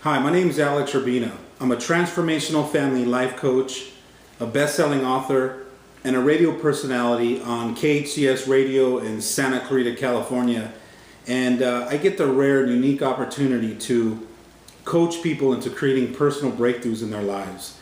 Hi, my name is Alex Urbina. I'm a transformational family life coach, a best-selling author, and a radio personality on KHCS Radio in Santa Clarita, California. And I get the rare and unique opportunity to coach people into creating personal breakthroughs in their lives.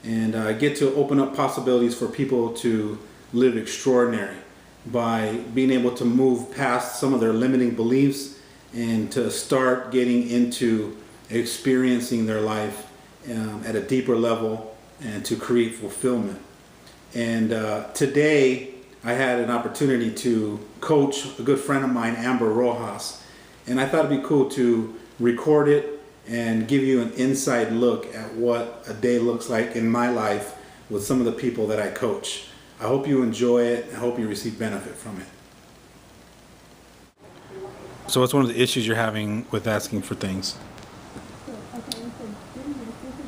And I get to open up possibilities for people to live extraordinary by being able to move past some of their limiting beliefs and to start getting into experiencing their life at a deeper level and to create fulfillment. And today I had an opportunity to coach a good friend of mine, Amber Rojas, and I thought it'd be cool to record it and give you an inside look at what a day looks like in my life with some of the people that I coach. I hope you enjoy it. I hope you receive benefit from it. So what's one of the issues you're having with asking for things?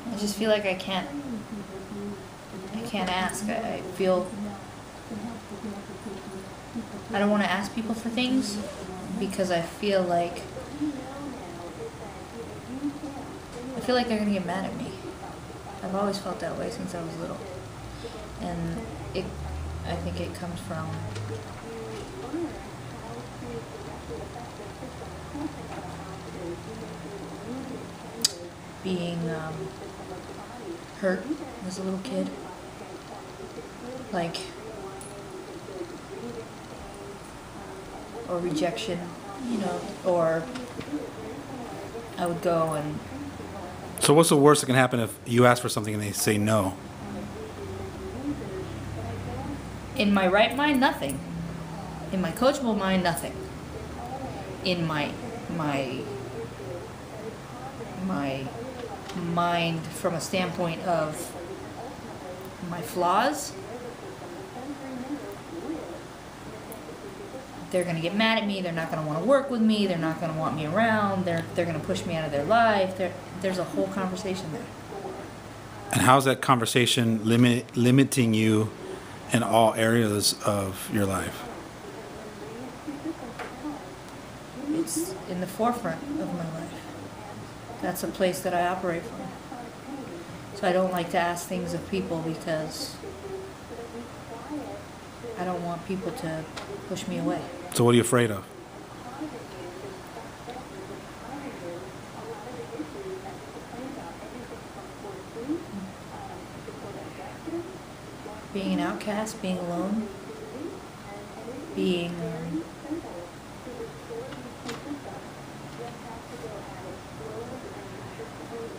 I just feel like I can't ask. I feel I don't want to ask people for things because I feel like they're gonna get mad at me. I've always felt that way since I was little, and I think it comes from being hurt as a little kid, or rejection, or I would go and. So what's the worst that can happen if you ask for something and they say no? In my right mind, nothing. In my coachable mind, nothing. In my mind, from a standpoint of my flaws, they're going to get mad at me. They're not going to want to work with me. They're not going to want me around. They're going to push me out of their life. There's a whole conversation there. And how's that conversation limiting you in all areas of your life? It's in the forefront of my life. That's a place that I operate from. So I don't like to ask things of people because I don't want people to push me away. So what are you afraid of? Being an outcast, being alone, being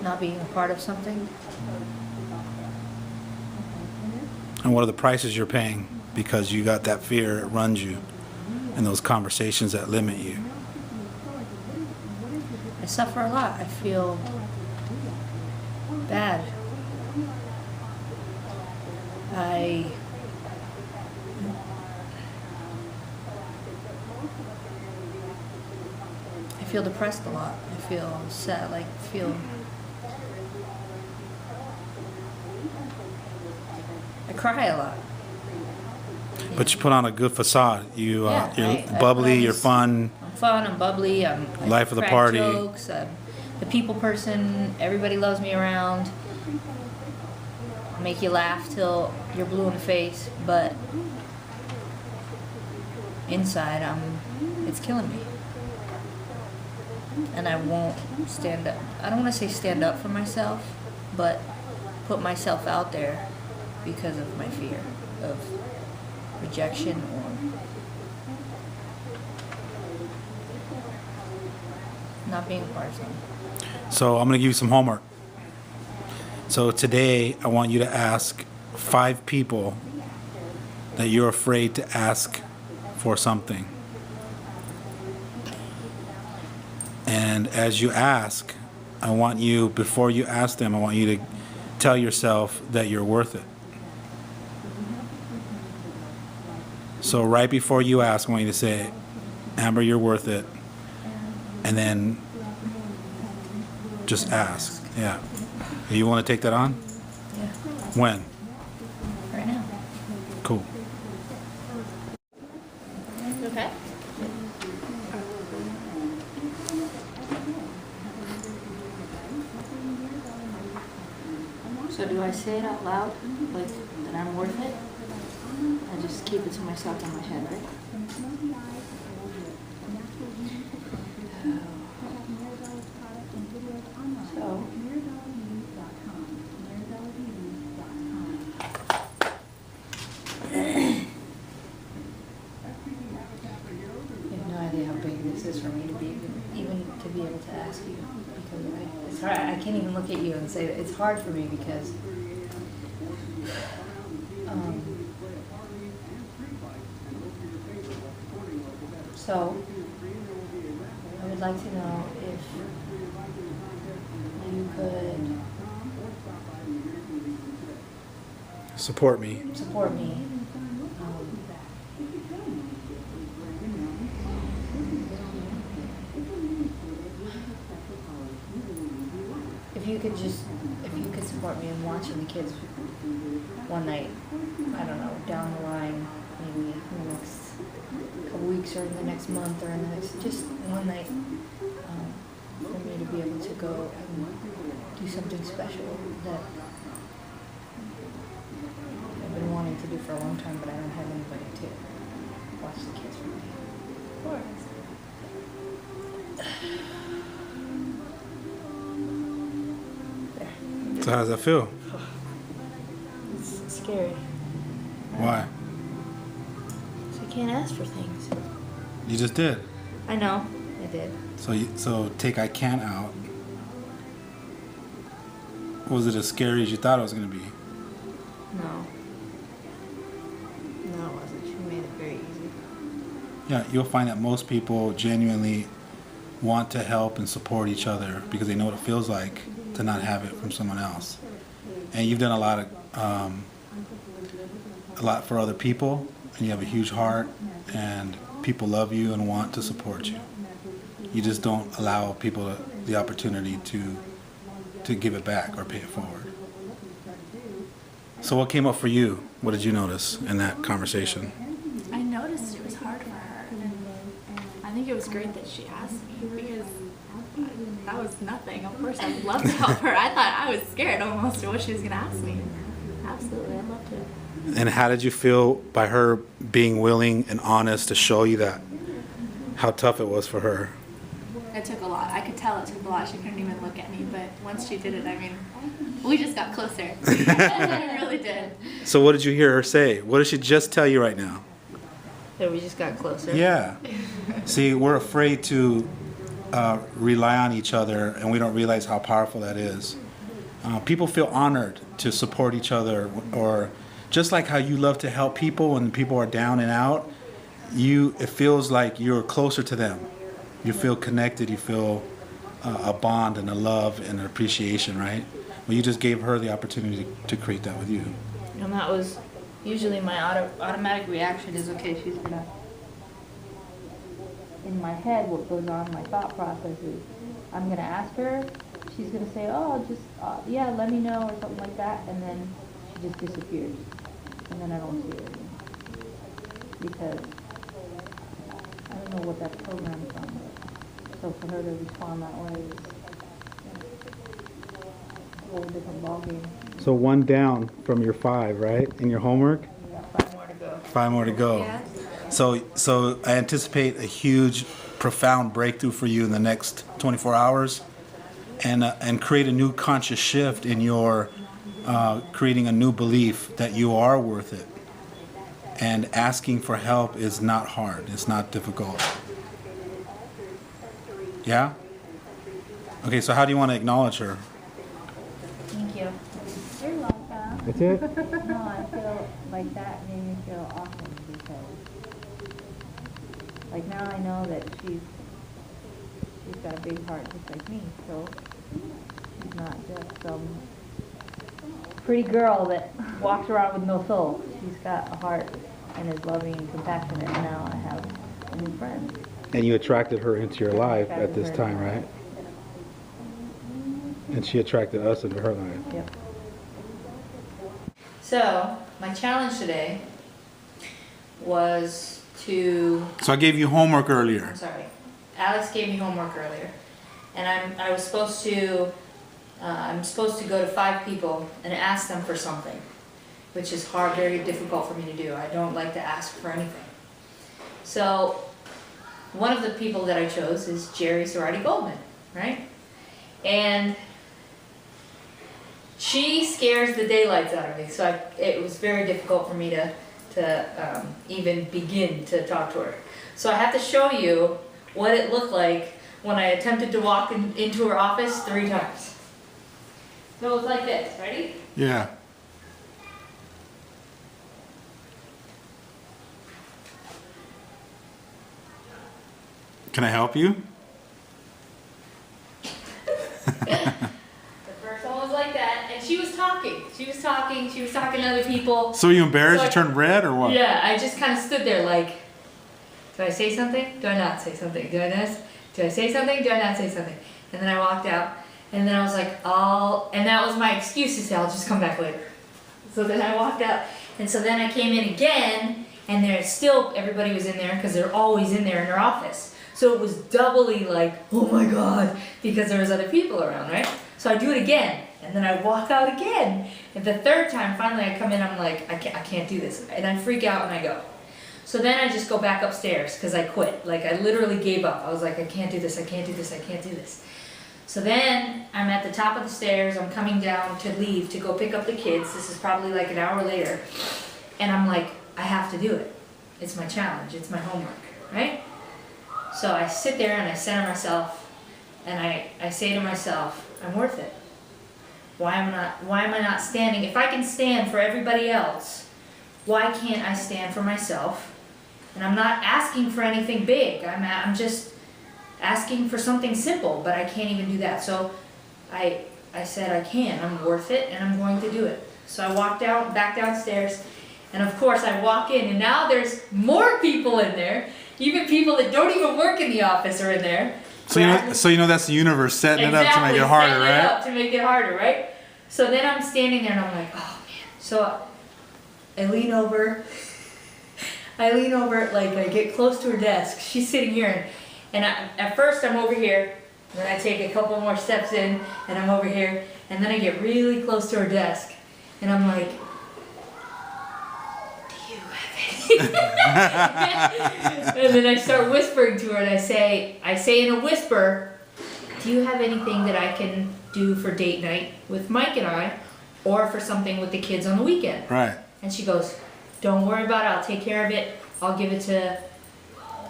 not being a part of something. And what are the prices you're paying because you got that fear, it runs you, and those conversations that limit you? I suffer a lot. I feel bad. I feel depressed a lot. I feel sad, I cry a lot. But you put on a good facade. You're bubbly, you're fun. I'm fun, I'm bubbly, I life of the crack party. Jokes, I'm the people person, everybody loves me around. I'll make you laugh till you're blue in the face, but inside it's killing me. And I won't stand up. I don't want to say stand up for myself, but put myself out there because of my fear of rejection or not being a part of something. So I'm going to give you some homework. So today I want you to ask 5 people that you're afraid to ask for something. And as you ask, I want you, before you ask them, I want you to tell yourself that you're worth it. So right before you ask, I want you to say, Amber, you're worth it. And then just ask. Yeah. You want to take that on? Yeah. When? Right now. Cool. Okay. So do I say it out loud, like that I'm worth it? I just keep it to myself in my head, right? So. You have no idea how big this is for me to be even to be able to ask you, because it's hard. I can't even look at you and say that. It's hard for me because so I would like to know if you could Support me. support me. If you could support me in watching the kids one night, I don't know, down the line, maybe in the next couple weeks or in the next month or in the next, just one night, for me to be able to go and do something special that I've been wanting to do for a long time, but I don't have anybody to watch the kids for me. Of course. So how does that feel? It's scary. Why? So I can't ask for things. You just did. I know, I did. So take I can't out. Was it as scary as you thought it was going to be? No. No, it wasn't. She made it very easy. Yeah, you'll find that most people genuinely want to help and support each other because they know what it feels like to not have it from someone else. And you've done a lot for other people, and you have a huge heart, and people love you and want to support you. You just don't allow people the opportunity to give it back or pay it forward. So what came up for you? What did you notice in that conversation? I noticed it was hard for her. I think it was great that she asked me because that was nothing. Of course, I'd love to help her. I thought I was scared almost of what she was going to ask me. Absolutely, I'd love to. And how did you feel by her being willing and honest to show you that? How tough it was for her? It took a lot. I could tell it took a lot. She couldn't even look at me, but once she did it, I mean, we just got closer. It really did. So what did you hear her say? What did she just tell you right now? So we just got closer. Yeah. See, we're afraid to rely on each other, and we don't realize how powerful that is. People feel honored to support each other, or just like how you love to help people when people are down and out, it feels like you're closer to them. You feel connected, you feel a bond and a love and an appreciation, right? Well, you just gave her the opportunity to create that with you. And that was usually my automatic reaction is, okay, she's gonna, in my head, what goes on, my thought process is, I'm gonna ask her, she's gonna say, oh, just, yeah, let me know, or something like that, and then she just disappears. And then I don't see her again. Because I don't know what that program is on. So for her to respond that way is a whole different ballgame. So one down from your 5, right? In your homework? We got 5 more to go. 5 more to go. Yeah. So I anticipate a huge, profound breakthrough for you in the next 24 hours, and create a new conscious shift in your creating a new belief that you are worth it. And asking for help is not hard. It's not difficult. Yeah? Okay, so how do you want to acknowledge her? Thank you. You're welcome. That's it? No, I feel like that made me feel awesome because, like, now I know that she's got a big heart just like me. So she's not just some pretty girl that walks around with no soul. She's got a heart and is loving and compassionate. And now I have a new friend. And you attracted her into your life at this time, right? And she attracted us into her life. Yep. So, my challenge today was to... So I gave you homework earlier. I'm sorry. Alex gave me homework earlier. And I was supposed to I'm supposed to go to 5 people and ask them for something, which is hard, very difficult for me to do. I don't like to ask for anything. So one of the people that I chose is Jerry Sorority Goldman, right? And she scares the daylights out of me, so it was very difficult for me to even begin to talk to her. So I have to show you what it looked like when I attempted to walk into her office 3 times. So it was like this, ready? Yeah. Can I help you? The first one was like that, and she was talking. She was talking to other people. So you embarrassed? So You turned red or what? Yeah, I just kind of stood there like, do I say something? Do I not say something? Do I say something? Do I not say something? And then I walked out, and then I was like, and that was my excuse to say, I'll just come back later. So then I walked out, and so then I came in again, and everybody was in there, because they're always in there in their office. So it was doubly like, oh my God, because there was other people around, right? So I do it again, and then I walk out again. And the 3rd time, finally I come in, I'm like, I can't do this. And I freak out and I go. So then I just go back upstairs, because I quit. Like, I literally gave up. I was like, I can't do this, I can't do this, I can't do this. So then I'm at the top of the stairs, I'm coming down to leave to go pick up the kids. This is probably like an hour later. And I'm like, I have to do it. It's my challenge, it's my homework, right? So I sit there and I center myself, and I say to myself, I'm worth it. Why am I not standing? If I can stand for everybody else, why can't I stand for myself? And I'm not asking for anything big. I'm just asking for something simple, but I can't even do that. So I said I can. I'm worth it, and I'm going to do it. So I walked back downstairs, and of course I walk in, and now there's more people in there. Even people that don't even work in the office are in there. So you know that's the universe setting it up to make it harder, right? Up to make it harder, right? So then I'm standing there and I'm like, oh man. So I lean over, like I get close to her desk. She's sitting here, and at first I'm over here, then I take a couple more steps in, and I'm over here, and then I get really close to her desk, and I'm like, and then I start whispering to her, and I say in a whisper, do you have anything that I can do for date night with Mike and I, or for something with the kids on the weekend? Right. And she goes, don't worry about it, I'll take care of it. I'll give it to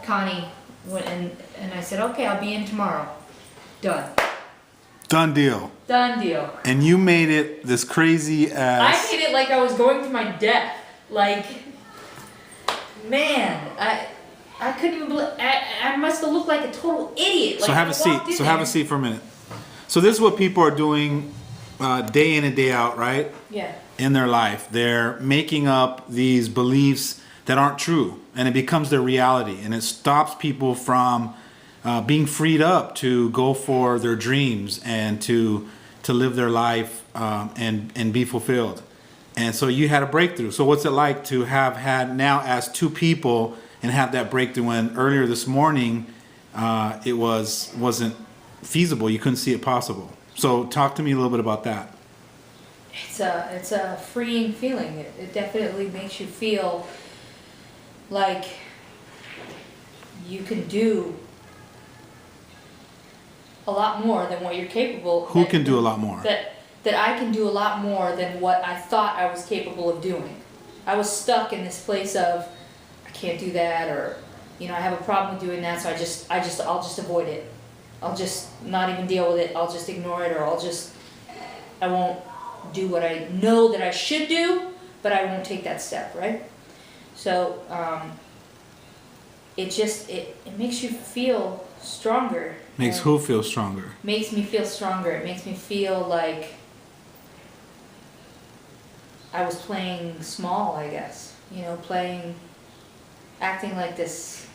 Connie. And I said, okay, I'll be in tomorrow. Done. Done deal. Done deal. And you made it this crazy ass. I made it like I was going to my death. Like, man, I couldn't even believe, I must have looked like a total idiot. So have a seat. So have a seat for a minute. So this is what people are doing day in and day out, right? Yeah. In their life. They're making up these beliefs that aren't true, and it becomes their reality, and it stops people from being freed up to go for their dreams and to live their life and be fulfilled. And so you had a breakthrough. So what's it like to have had now as 2 people and have that breakthrough when earlier this morning it wasn't feasible, you couldn't see it possible? So talk to me a little bit about that. It's a freeing feeling. It definitely makes you feel like you can do a lot more than what you're capable. Who can do a lot more? That I can do a lot more than what I thought I was capable of doing. I was stuck in this place of I can't do that, or I have a problem with doing that, so I'll just avoid it. I'll just not even deal with it. I'll just ignore it, or I won't do what I know that I should do, but I won't take that step, right? So it makes you feel stronger. Makes who feel stronger? Makes me feel stronger. It makes me feel like I was playing small, I guess. Acting like this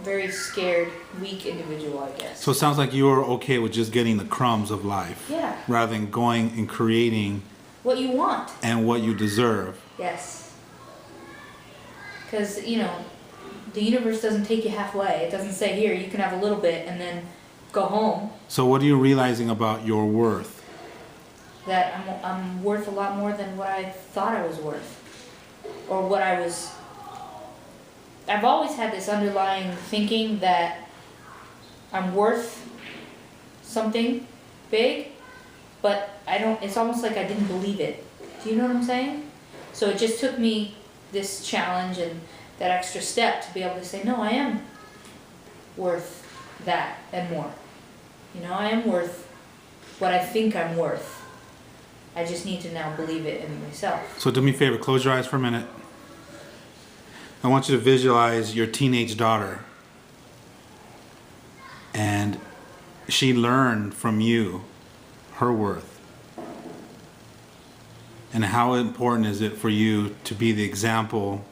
very scared, weak individual, I guess. So it sounds like you were okay with just getting the crumbs of life. Yeah. Rather than going and creating What you want. and what you deserve. Yes. Because, the universe doesn't take you halfway. It doesn't say, here, you can have a little bit and then go home. So what are you realizing about your worth? That I'm worth a lot more than what I thought I was worth. Or what I was... I've always had this underlying thinking that I'm worth something big, but I don't, it's almost like I didn't believe it. Do you know what I'm saying? So it just took me this challenge and that extra step to be able to say, no, I am worth that and more. You know, I am worth what I think I'm worth. I just need to now believe it in myself. So do me a favor, close your eyes for a minute. I want you to visualize your teenage daughter. And she learned from you her worth. And how important is it for you to be the example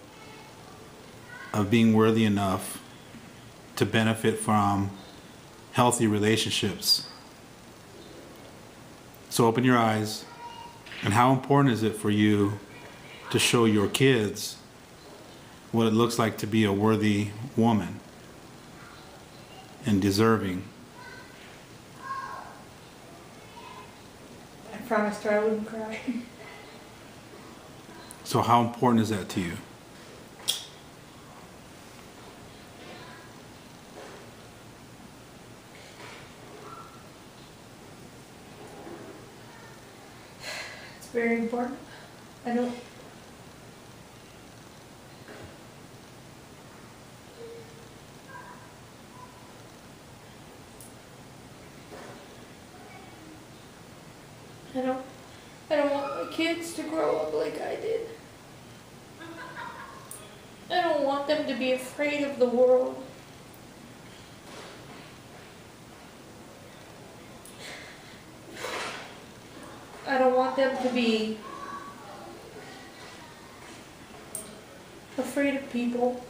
of being worthy enough to benefit from healthy relationships? So open your eyes. And how important is it for you to show your kids what it looks like to be a worthy woman and deserving? I promised her I wouldn't cry. So how important is that to you? It's very important. I don't... I don't want my kids to grow up like I did. I don't want them to be afraid of the world. I don't want them to be afraid of people.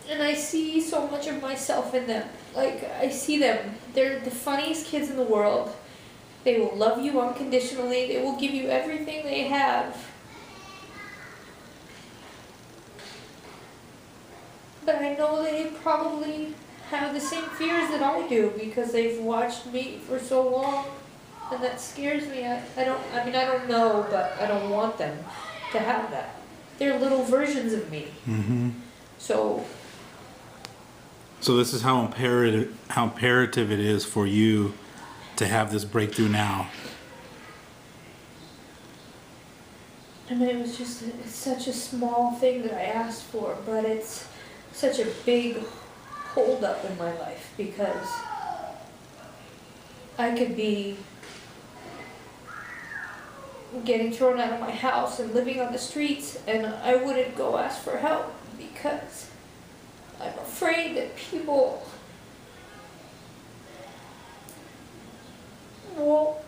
And I see so much of myself in them. Like, I see them. They're the funniest kids in the world. They will love you unconditionally. They will give you everything they have. But I know they probably have the same fears that I do because they've watched me for so long. And that scares me. I don't know, but I don't want them to have that. They're little versions of me. Mm-hmm. So this is how imperative it is for you to have this breakthrough now. I mean, it's such a small thing that I asked for, but it's such a big hold up in my life because I could be getting thrown out of my house and living on the streets, and I wouldn't go ask for help because I'm afraid that people will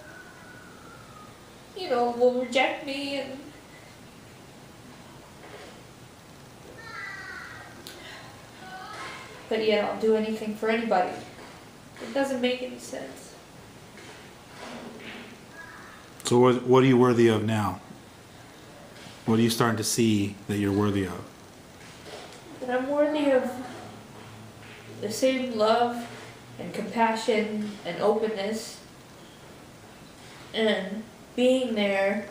reject me, and but yet I'll do anything for anybody. It doesn't make any sense. So what are you worthy of now? What are you starting to see that you're worthy of? That I'm worthy of the same love and compassion and openness and being there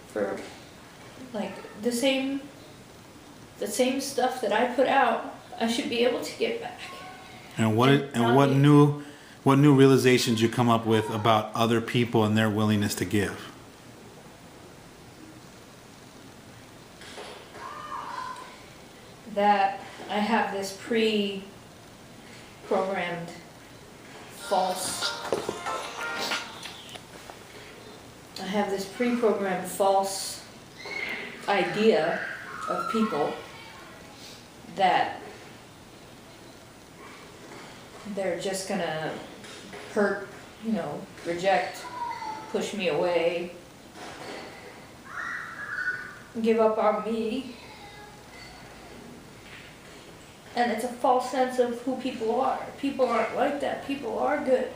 for like the same stuff that I put out, I should be able to get back. And what new realizations you come up with about other people and their willingness to give? That I have this pre-programmed false idea of people that they're just gonna hurt, reject, push me away, give up on me. And it's a false sense of who people are. People aren't like that. People are good.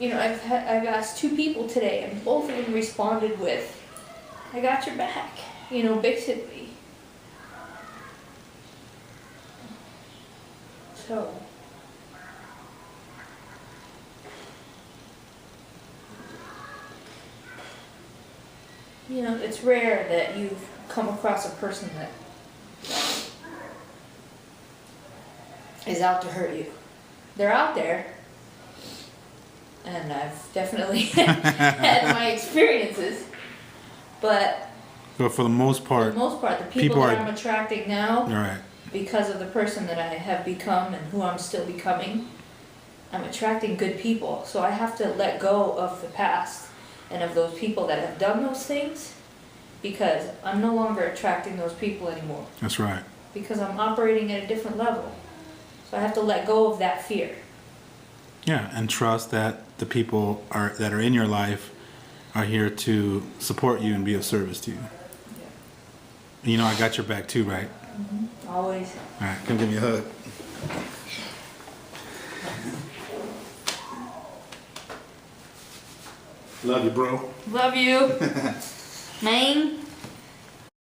I've asked 2 people today, and both of them responded with, "I got your back." you know, basically. So. You know, it's rare that you've come across a person that is out to hurt you. They're out there, and I've definitely had my experiences, but for the most for part, the most part, the people people that are- I'm attracting now, all right. because of the person that I have become and who I'm still becoming, I'm attracting good people. So I have to let go of the past and of those people that have done those things, because I'm no longer attracting those people anymore, That's right. because I'm operating at a different level. So I have to let go of that fear. Yeah, and trust that the people that are in your life are here to support you and be of service to you. You know, I got your back too, right? Always. All right, come give me a hug. Love you, bro. Love you. Man.